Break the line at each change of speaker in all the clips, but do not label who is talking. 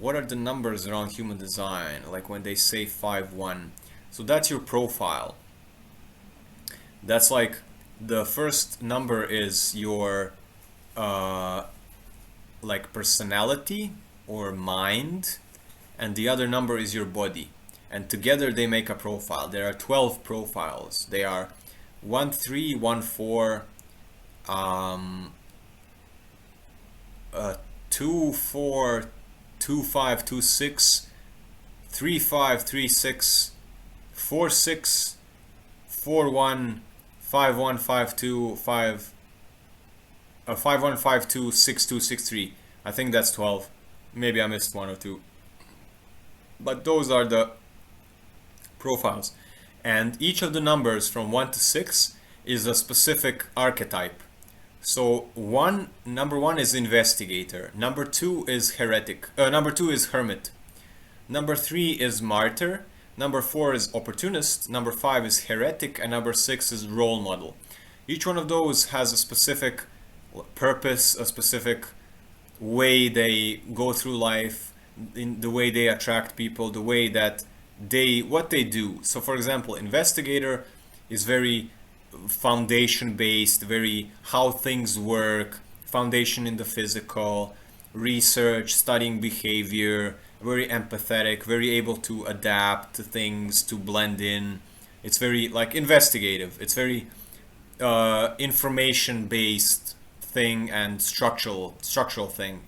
what are the numbers around human design, like when they say 5-1. So that's your profile. That's like the first number is your like personality or mind, and the other number is your body, and together they make a profile. There are 12 profiles. They are 1 3 1 4 2 4 2 5 2 6 3 5 3 6 4 6 4 1 5 1 5 2 5 5 1 5 2 6 2 6 3. I think that's 12. Maybe I missed one or two, but those are the profiles, and each of the numbers from 1 to 6 is a specific archetype. So number 1 is investigator, number 2 is heretic, number 2 is hermit, number 3 is martyr, number 4 is opportunist, number 5 is heretic, and number 6 is role model. Each one of those has a specific purpose, a specific way they go through life, in the way they attract people, the way that what they do. So for example, investigator is very foundation based, very how things work, foundation in the physical, research, studying behavior, very empathetic, very able to adapt to things, to blend in. It's very like investigative. It's very information based thing and structural thing,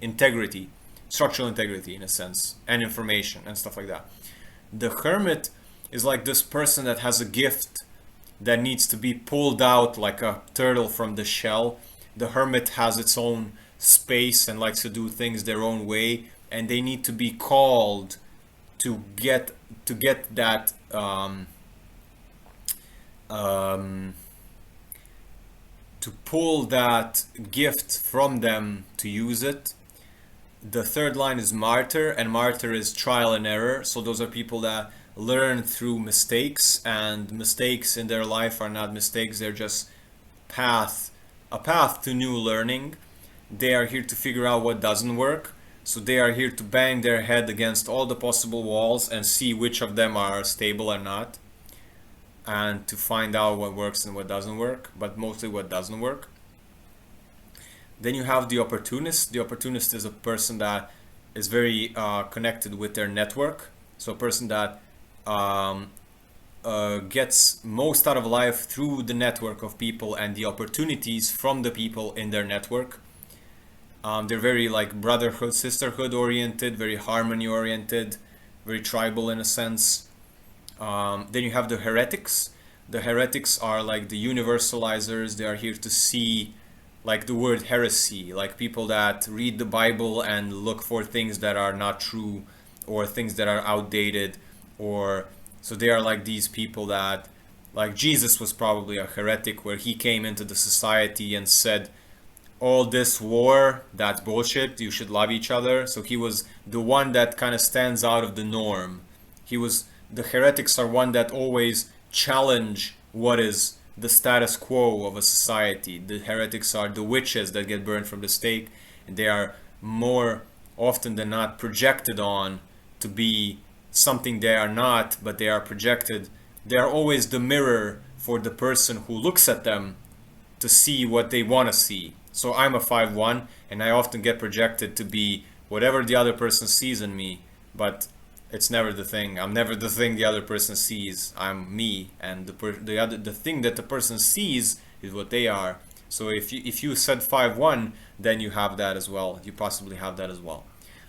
structural integrity in a sense, and information and stuff like that. The hermit is like this person that has a gift that needs to be pulled out like a turtle from the shell. The hermit has its own space and likes to do things their own way, and they need to be called to get that to pull that gift from them to use it. The third line is martyr, and martyr is trial and error. So those are people that learn through mistakes, and mistakes in their life are not mistakes, they're just a path to new learning. They are here to figure out what doesn't work. So they are here to bang their head against all the possible walls and see which of them are stable or not, and to find out what works and what doesn't work, but mostly what doesn't work. Then you have the opportunist. The opportunist is a person that is very connected with their network. So a person that gets most out of life through the network of people and the opportunities from the people in their network. They're very like brotherhood, sisterhood oriented, very harmony oriented, very tribal in a sense. Then you have the heretics. The heretics are like the universalizers. They are here to see, like the word heresy, like people that read the Bible and look for things that are not true or things that are outdated, or so they are like these people that, like Jesus was probably a heretic, where he came into the society and said, all this war, that's bullshit, you should love each other. So he was the one that kind of stands out of the norm. The heretics are one that always challenge what is the status quo of a society. The heretics are the witches that get burned from the stake, and they are more often than not projected on to be something they are not, but they are projected. They are always the mirror for the person who looks at them to see what they want to see. So I'm a 5-1, and I often get projected to be whatever the other person sees in me, but it's never the thing. I'm never the thing the other person sees. I'm me, and the thing that the person sees is what they are. So if you said 5-1, then you have that as well. You possibly have that as well.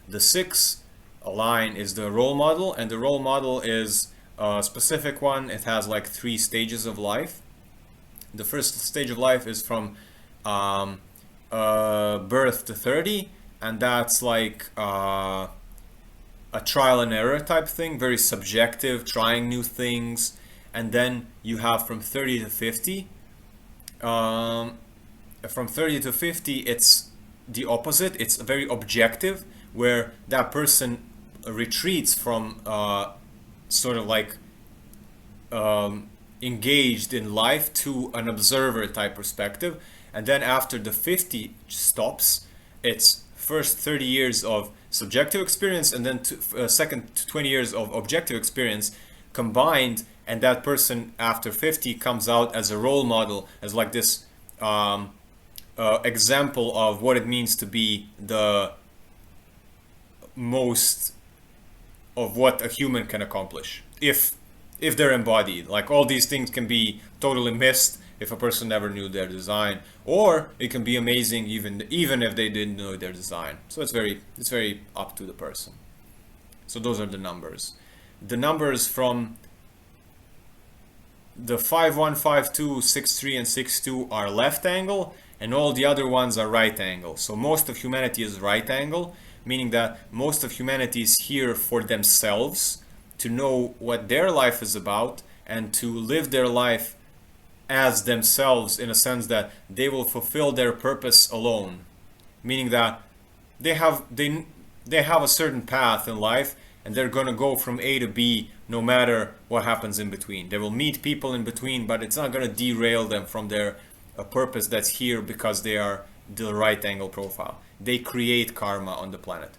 The 6 line is the role model, and the role model is a specific one. It has like 3 stages of life. The first stage of life is from birth to 30, and that's like a trial and error type thing, very subjective, trying new things. And then you have from 30 to 50. From 30 to 50, it's the opposite. It's very objective, where that person retreats from sort of like engaged in life to an observer type perspective. And then after the 50 stops, it's first 30 years of subjective experience and then second 20 years of objective experience combined, and that person after 50 comes out as a role model, as like this example of what it means to be the most of what a human can accomplish if they're embodied. Like, all these things can be totally missed if a person never knew their design, or it can be amazing even if they didn't know their design. So it's very up to the person. So those are the numbers. The numbers from the 5-1, 5-2, 6-3, and 6-2 are left angle, and all the other ones are right angle. So most of humanity is right angle, meaning that most of humanity is here for themselves, to know what their life is about and to live their life as themselves, in a sense that they will fulfill their purpose alone, meaning that they have a certain path in life, and they're going to go from A to B no matter what happens in between. They will meet people in between, but it's not going to derail them from their purpose that's here, because they are the right angle profile. They create karma on the planet.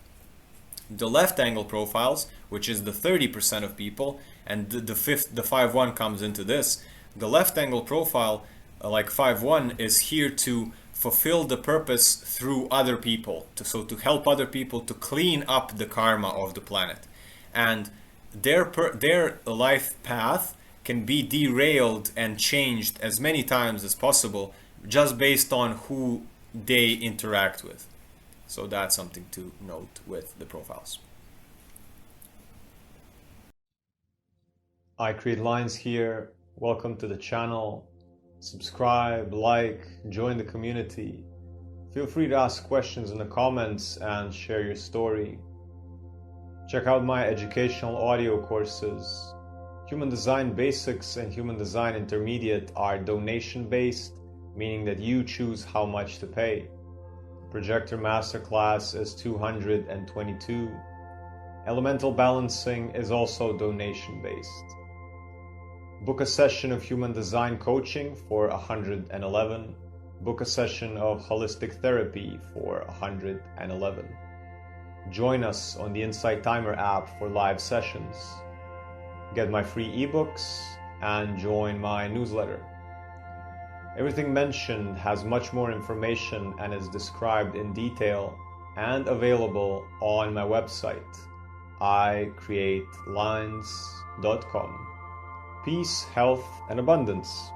The left angle profiles, which is the 30% of people, and the 5-1 comes into this. The left angle profile, like 5-1, is here to fulfill the purpose through other people, so to help other people to clean up the karma of the planet. And their life path can be derailed and changed as many times as possible, just based on who they interact with. So that's something to note with the profiles. I create lines here. Welcome to the channel. Subscribe, like, join the community. Feel free to ask questions in the comments and share your story. Check out my educational audio courses. Human Design Basics and Human Design Intermediate are donation-based, meaning that you choose how much to pay. Projector Masterclass is $222. Elemental Balancing is also donation-based. Book a session of Human Design Coaching for $111. Book a session of Holistic Therapy for $111. Join us on the Insight Timer app for live sessions. Get my free ebooks and join my newsletter. Everything mentioned has much more information and is described in detail and available on my website, icreatelines.com. Peace, health, and abundance.